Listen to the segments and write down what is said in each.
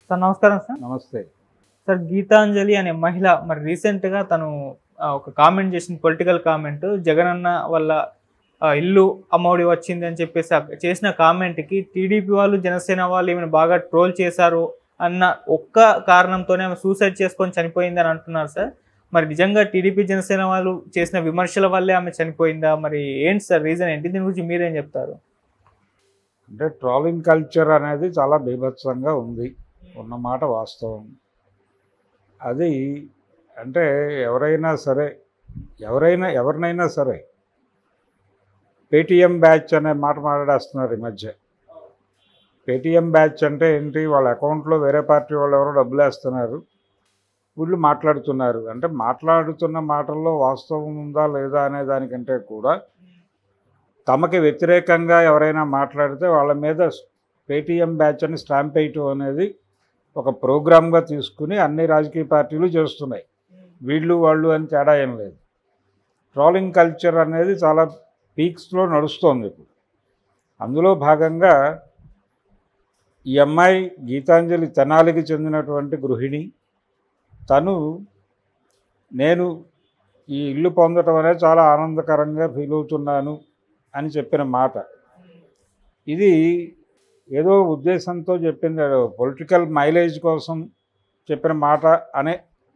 Sir నమస్కారం sir. నమస్తే. Sir Gitanjali అనే మహిళ మరి రీసెంట్‌గా తను ఒక కామెంట్ చేసింది, పొలిటికల్ కామెంట్. జగనన్న వల్ల ఇల్లు అమ్మఒడి వచ్చింది అని చెప్పేసి చేసిన కామెంట్‌కి టీడీపీ వాళ్ళు, జనసేన వాళ్ళు ఈమెను బాగా ట్రోల్ చేశారు అన్న ఒక్క కారణంతోనే ఆమె సూసైడ్ చేసుకొని చనిపోయిందని అంటున్నారు సార్. మరి నిజంగా టీడీపీ, జనసేన వాళ్ళు చేసిన విమర్శల వల్లే ఆమె చనిపోయిందా? మరి ఏంటి సార్ రీజన్ ఏంటి? దీని గురించి మీరేం చెప్తారు? అంటే ట్రోలింగ్ కల్చర్ అనేది చాలా బీభత్సంగా ఉంది, ఉన్నమాట వాస్తవం. అది అంటే ఎవరినైనా సరే పేటీఎం బ్యాచ్ అనే మాట మాట్లాడేస్తున్నారు ఈ మధ్య. పేటీఎం బ్యాచ్ అంటే ఏంటి? వాళ్ళ అకౌంట్లో వేరే పార్టీ వాళ్ళు ఎవరో డబ్బులు వేస్తున్నారు, వీళ్ళు మాట్లాడుతున్నారు. అంటే మాట్లాడుతున్న మాటల్లో వాస్తవం ఉందా లేదా అనే దానికంటే కూడా తమకి వ్యతిరేకంగా ఎవరైనా మాట్లాడితే వాళ్ళ మీద పేటీఎం బ్యాచ్ అని స్టాంప్ వేయటం అనేది ఒక ప్రోగ్రామ్గా తీసుకుని అన్ని రాజకీయ పార్టీలు చేస్తున్నాయి. వీళ్ళు వాళ్ళు అని తేడా ఏం లేదు. ట్రోలింగ్ కల్చర్ అనేది చాలా పీక్స్లో నడుస్తోంది ఇప్పుడు. అందులో భాగంగా ఈ అమ్మాయి గీతాంజలి తెనాలికి చెందినటువంటి గృహిణి. నేను ఈ ఇల్లు పొందటం అనేది చాలా ఆనందకరంగా ఫీల్ అవుతున్నాను అని చెప్పిన మాట. ఇది ఏదో ఉద్దేశంతో చెప్పింది, పొలిటికల్ మైలేజ్ కోసం చెప్పిన మాట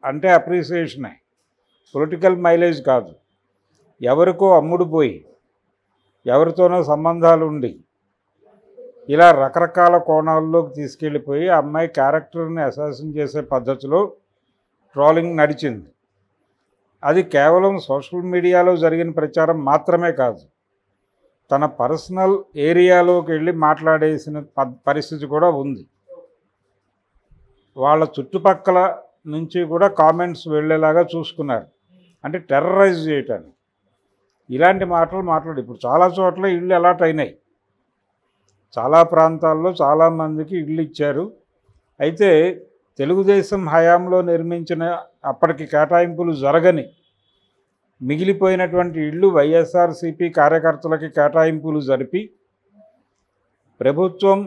అంటే అప్రిసియేషనే, పొలిటికల్ మైలేజ్ కాదు. ఎవరికో అమ్ముడు పోయి ఎవరితోనో సంబంధాలు ఉండి ఇలా రకరకాల కోణాల్లోకి తీసుకెళ్ళిపోయి ఆ అమ్మాయి క్యారెక్టర్ని అసాసిన్ చేసే పద్ధతిలో ట్రోలింగ్ నడిచింది. అది కేవలం సోషల్ మీడియాలో జరిగిన ప్రచారం మాత్రమే కాదు, తన పర్సనల్ ఏరియాలోకి వెళ్ళి మాట్లాడేసిన పరిస్థితి కూడా ఉంది. వాళ్ళ చుట్టుపక్కల నుంచి కూడా కామెంట్స్ వెళ్ళేలాగా చూసుకున్నారు, అంటే టెర్రరైజ్ చేయటానికి. ఇలాంటి మాటలు మాట్లాడి ఇప్పుడు చాలా చోట్ల ఇళ్ళు అలాట్ అయినాయి, చాలా ప్రాంతాల్లో చాలామందికి ఇళ్ళు ఇచ్చారు. అయితే తెలుగుదేశం హయాంలో నిర్మించిన అప్పటికి కేటాయింపులు జరగని మిగిలిపోయినటువంటి ఇళ్ళు వైఎస్ఆర్సీపీ కార్యకర్తలకి కేటాయింపులు జరిపి ప్రభుత్వం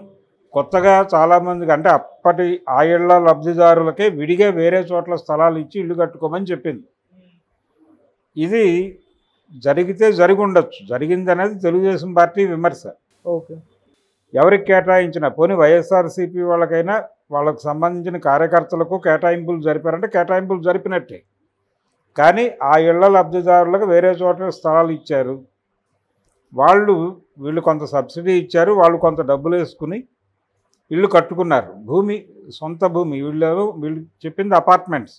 కొత్తగా చాలామందికి, అంటే అప్పటి ఆ ఇళ్ల లబ్ధిదారులకే విడిగా వేరే చోట్ల స్థలాలు ఇచ్చి ఇల్లు కట్టుకోమని చెప్పింది. ఇది జరిగితే జరిగి ఉండొచ్చు, జరిగిందనేది తెలుగుదేశం పార్టీ విమర్శ. ఓకే, ఎవరికి కేటాయించినా పోనీ వైఎస్ఆర్సీపీ వాళ్ళకైనా వాళ్ళకు సంబంధించిన కార్యకర్తలకు కేటాయింపులు జరిపారంటే కేటాయింపులు జరిపినట్టే. కానీ ఆ ఇళ్ల లబ్ధిదారులకు వేరే చోట స్థలాలు ఇచ్చారు, వీళ్ళు కొంత సబ్సిడీ ఇచ్చారు, వాళ్ళు కొంత డబ్బులు వేసుకుని ఇళ్ళు కట్టుకున్నారు. భూమి, సొంత భూమి. వీళ్ళు చెప్పింది అపార్ట్మెంట్స్.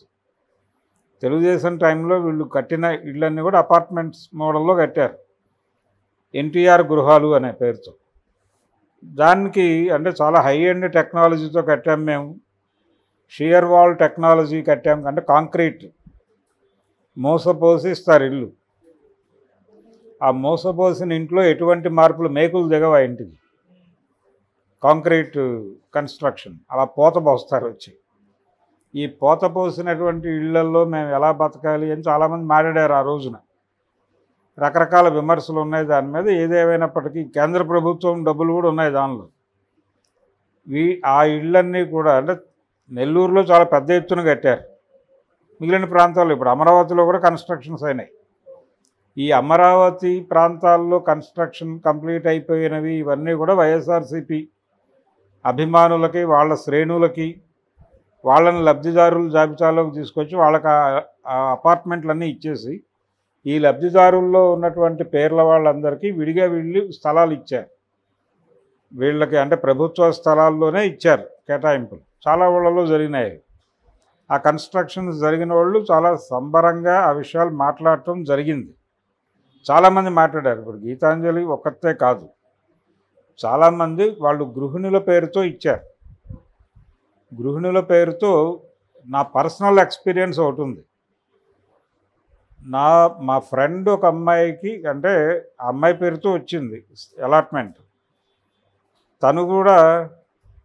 తెలుగుదేశం టైంలో వీళ్ళు కట్టిన ఇళ్ళన్నీ కూడా అపార్ట్మెంట్స్ మోడల్లో కట్టారు, ఎన్టీఆర్ గృహాలు అనే పేరుతో. దానికి అంటే చాలా హై ఎండ్ టెక్నాలజీతో కట్టాం మేము, షియర్ వాల్ టెక్నాలజీ కట్టాం. అంటే కాంక్రీట్ మోసపోసి ఇస్తారు ఇల్లు. ఆ మోసపోసిన ఇంట్లో ఎటువంటి మార్పులు, మేకులు దిగవు ఆ ఇంటికి, కాంక్రీట్ కన్స్ట్రక్షన్. అలా పోత పోస్తారు వచ్చి. ఈ పోత పోసినటువంటి ఇళ్లల్లో మేము ఎలా బతకాలి అని చాలామంది మాట్లాడారు ఆ రోజున. రకరకాల విమర్శలు ఉన్నాయి దాని మీద. ఏదేమైనప్పటికీ కేంద్ర ప్రభుత్వం డబ్బులు కూడా ఉన్నాయి దానిలో. ఆ ఇళ్ళన్నీ కూడా అంటే నెల్లూరులో చాలా పెద్ద ఎత్తున కట్టారు, మిగిలిన ప్రాంతాల్లో ఇప్పుడు అమరావతిలో కూడా కన్స్ట్రక్షన్స్ అయినాయి. ఈ అమరావతి ప్రాంతాల్లో కన్స్ట్రక్షన్ కంప్లీట్ అయిపోయినవి ఇవన్నీ కూడా వైఎస్ఆర్సీపీ అభిమానులకి, వాళ్ళ శ్రేణులకి, వాళ్ళని లబ్ధిదారుల జాబితాలోకి తీసుకొచ్చి వాళ్ళకి ఆ అపార్ట్మెంట్లన్నీ ఇచ్చేసి ఈ లబ్ధిదారుల్లో ఉన్నటువంటి పేర్ల వాళ్ళందరికీ విడిగా వీళ్ళు స్థలాలు ఇచ్చారు. వీళ్ళకి అంటే ప్రభుత్వ స్థలాల్లోనే ఇచ్చారు కేటాయింపులు. చాలా ఊళ్ళలో జరిగినాయి. ఆ కన్స్ట్రక్షన్స్ జరిగిన వాళ్ళు చాలా సంబరంగా ఆ విషయాలు మాట్లాడటం జరిగింది. చాలామంది మాట్లాడారు. ఇప్పుడు గీతాంజలి ఒక్కతే కాదు, చాలామంది వాళ్ళు గృహిణుల పేరుతో ఇచ్చారు. గృహిణుల పేరుతో నా పర్సనల్ ఎక్స్పీరియన్స్ ఒకటి ఉంది. మా ఫ్రెండ్ ఒక అమ్మాయికి, అంటే ఆ అమ్మాయి పేరుతో వచ్చింది అలాట్మెంట్. తను కూడా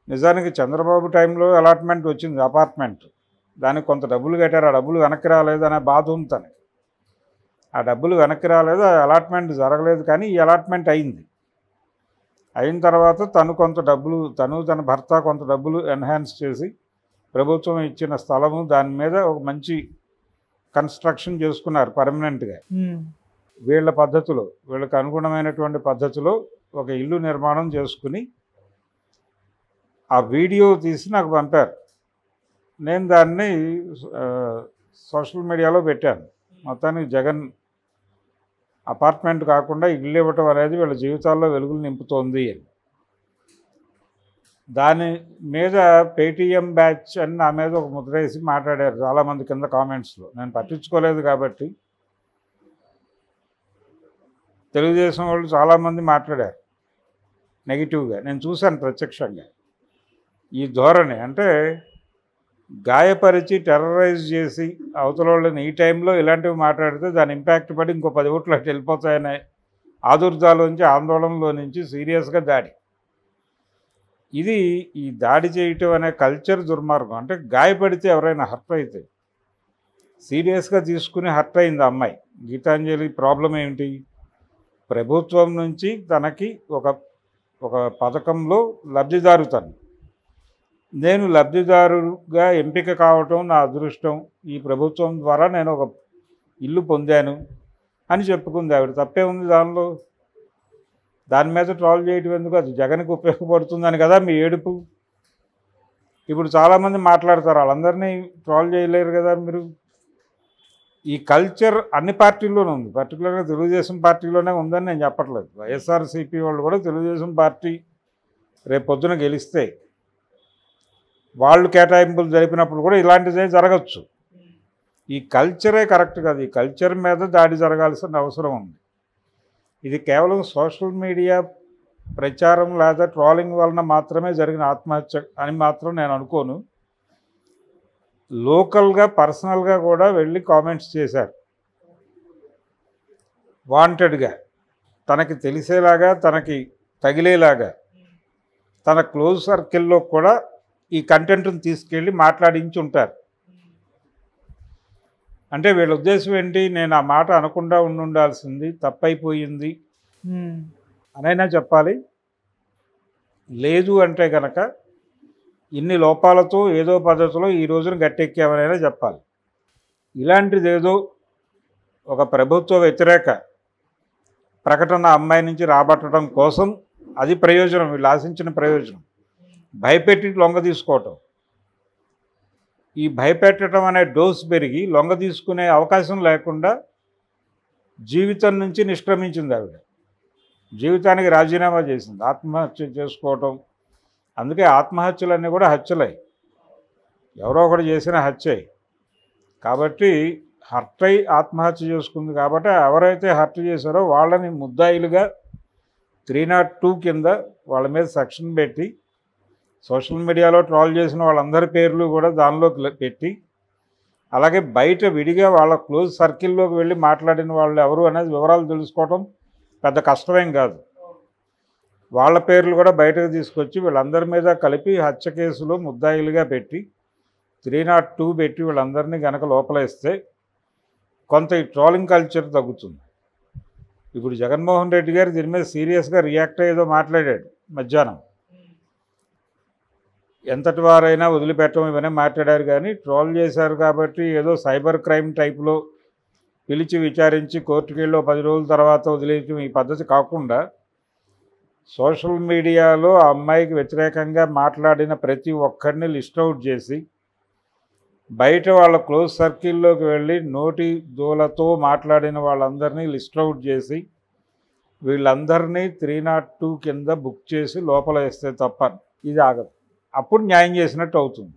నిజానికి చంద్రబాబు టైంలో అలాట్మెంట్ వచ్చింది అపార్ట్మెంట్. దానికి కొంత డబ్బులు కట్టారు, ఆ డబ్బులు వెనక్కి రాలేదు అనే బాధ ఉంది తనకి. ఆ డబ్బులు వెనక్కి రాలేదు, ఆ అలాట్మెంట్ జరగలేదు. కానీ ఈ అలాట్మెంట్ అయింది. అయిన తర్వాత తను కొంత డబ్బులు, తన భర్త కొంత డబ్బులు ఎన్హాన్స్ చేసి ప్రభుత్వం ఇచ్చిన స్థలము, దాని మీద ఒక మంచి కన్స్ట్రక్షన్ చేసుకున్నారు పర్మనెంట్గా. వీళ్ళ పద్ధతిలో, వీళ్ళకి అనుగుణమైనటువంటి పద్ధతిలో ఒక ఇల్లు నిర్మాణం చేసుకుని ఆ వీడియో తీసి నాకు పంపారు. నేను దాన్ని సోషల్ మీడియాలో పెట్టాను. మొత్తానికి జగన్ అపార్ట్మెంట్ కాకుండా ఇల్లు ఇవ్వటం అనేది వీళ్ళ జీవితాల్లో వెలుగులు నింపుతోంది అని. దాని మీద పేటీఎం బ్యాచ్ అని నా మీద ఒక ముద్ర వేసి మాట్లాడారు చాలామంది కింద కామెంట్స్లో. నేను పట్టించుకోలేదు కాబట్టి తెలుగుదేశం వాళ్ళు చాలామంది మాట్లాడారు నెగిటివ్గా. నేను చూశాను ప్రత్యక్షంగా. ఈ ధోరణి అంటే గాయపరిచి టెర్రరైజ్ చేసి అవతల వాళ్ళని ఈ టైంలో ఇలాంటివి మాట్లాడితే దాని ఇంపాక్ట్ పడి ఇంకో 10 ఓట్లు అట్లా వెళ్ళిపోతాయనే ఆదుర్దాలోంచి, ఆందోళనలో నుంచి సీరియస్గా దాడి. ఇది ఈ దాడి చేయటం అనే కల్చర్ దుర్మార్గం. అంటే గాయపడితే ఎవరైనా హర్ట్ అయితే సీరియస్గా తీసుకుని హర్ట్ అయింది ఆ అమ్మాయి. గీతాంజలి ప్రాబ్లం ఏమిటి? ప్రభుత్వం నుంచి తనకి ఒక పథకంలో లబ్ధిదారు తను. నేను లబ్ధిదారుగా ఎంపిక కావటం నా అదృష్టం, ఈ ప్రభుత్వం ద్వారా నేను ఒక ఇల్లు పొందాను అని చెప్పుకుంది ఆవిడ. తప్పే ఉంది దానిలో? దాని మీద ట్రోల్ చేయటం ఎందుకు? అది జగన్కి ఉపయోగపడుతుందని కదా మీ ఏడుపు. ఇప్పుడు చాలామంది మాట్లాడతారు, వాళ్ళందరినీ ట్రోల్ చేయలేరు కదా మీరు. ఈ కల్చర్ అన్ని పార్టీల్లోనూ ఉంది, పర్టికులర్గా తెలుగుదేశం పార్టీలోనే ఉందని నేను చెప్పట్లేదు. వైఎస్ఆర్సీపీ వాళ్ళు కూడా తెలుగుదేశం పార్టీ రేపు పొద్దున గెలిస్తే వాళ్ళు కేటాయింపులు జరిపినప్పుడు కూడా ఇలాంటిదే జరగచ్చు. ఈ కల్చరే కరెక్ట్ కాదు. ఈ కల్చర్ మీద దాడి జరగాల్సిన అవసరం ఉంది. ఇది కేవలం సోషల్ మీడియా ప్రచారం లేదా ట్రోలింగ్ వలన మాత్రమే జరిగిన ఆత్మహత్య అని మాత్రం నేను అనుకోను. లోకల్గా పర్సనల్గా కూడా వెళ్ళి కామెంట్స్ చేశారు వాంటెడ్గా, తనకి తెలిసేలాగా, తనకి తగిలేలాగా, తన క్లోజ్ సర్కిల్లో కూడా ఈ కంటెంట్ని తీసుకెళ్ళి మాట్లాడించి ఉంటారు. అంటే వీళ్ళ ఉద్దేశం ఏంటి? నేను ఆ మాట అనకుండా ఉండాల్సింది, తప్పైపోయింది అనైనా చెప్పాలి. లేదు అంటే కనుక ఇన్ని లోపాలతో ఏదో పద్ధతిలో ఈ రోజున గట్టెక్కామనైనా చెప్పాలి. ఇలాంటిదేదో ఒక ప్రభుత్వ వ్యతిరేక ప్రకటన అమ్మాయి నుంచి రాబట్టడం కోసం అది ప్రయోజనం, వీళ్ళు ఆశించిన ప్రయోజనం. భయపెట్టి లొంగ తీసుకోవటం, ఈ భయపెట్టడం అనే డోస్ పెరిగి లొంగ తీసుకునే అవకాశం లేకుండా జీవితం నుంచి నిష్క్రమించింది ఆవిడ. జీవితానికి రాజీనామా చేసింది, ఆత్మహత్య చేసుకోవటం. అందుకే ఆత్మహత్యలన్నీ కూడా హత్యలే, ఎవరో ఒకటి చేసిన హత్యే. కాబట్టి హర్ట్ అయి ఆత్మహత్య చేసుకుంది. కాబట్టి ఎవరైతే హర్ట్ చేశారో వాళ్ళని ముద్దాయిలుగా 302 కింద వాళ్ళ మీద సెక్షన్ పెట్టి, సోషల్ మీడియాలో ట్రోల్ చేసిన వాళ్ళందరి పేర్లు కూడా దానిలోకి పెట్టి, అలాగే బయట విడిగా వాళ్ళ క్లోజ్ సర్కిల్లోకి వెళ్ళి మాట్లాడిన వాళ్ళు ఎవరు అనేది వివరాలు తెలుసుకోవటం పెద్ద కష్టమేం కాదు. వాళ్ళ పేర్లు కూడా బయటకు తీసుకొచ్చి వీళ్ళందరి మీద కలిపి హత్య కేసులో ముద్దాయిలుగా పెట్టి 302 పెట్టి వీళ్ళందరినీ కనుక లోపలేస్తే కొంత ఈ ట్రోలింగ్ కల్చర్ తగ్గుతుంది. ఇప్పుడు జగన్మోహన్ రెడ్డి గారు దీని మీద సీరియస్గా రియాక్ట్ అయ్యేదో మాట్లాడాడు మధ్యాహ్నం. ఎంతటి వారైనా వదిలిపెట్టడం ఇవన్నీ మాట్లాడారు. కానీ ట్రోల్ చేశారు కాబట్టి ఏదో సైబర్ క్రైమ్ టైప్లో పిలిచి విచారించి కోర్టుకు వెళ్ళి 10 రోజుల తర్వాత వదిలేయటం ఈ పద్ధతి కాకుండా, సోషల్ మీడియాలో ఆ అమ్మాయికి వ్యతిరేకంగా మాట్లాడిన ప్రతి ఒక్కరిని లిస్ట్ అవుట్ చేసి, బయట వాళ్ళ క్లోజ్ సర్కిల్లోకి వెళ్ళి నోటి దూలతో మాట్లాడిన వాళ్ళందరినీ లిస్ట్ అవుట్ చేసి వీళ్ళందరినీ 302 కింద బుక్ చేసి లోపల వేస్తే తప్ప ఇది ఆగదు. అప్పుడు న్యాయం చేసినట్టు అవుతుంది.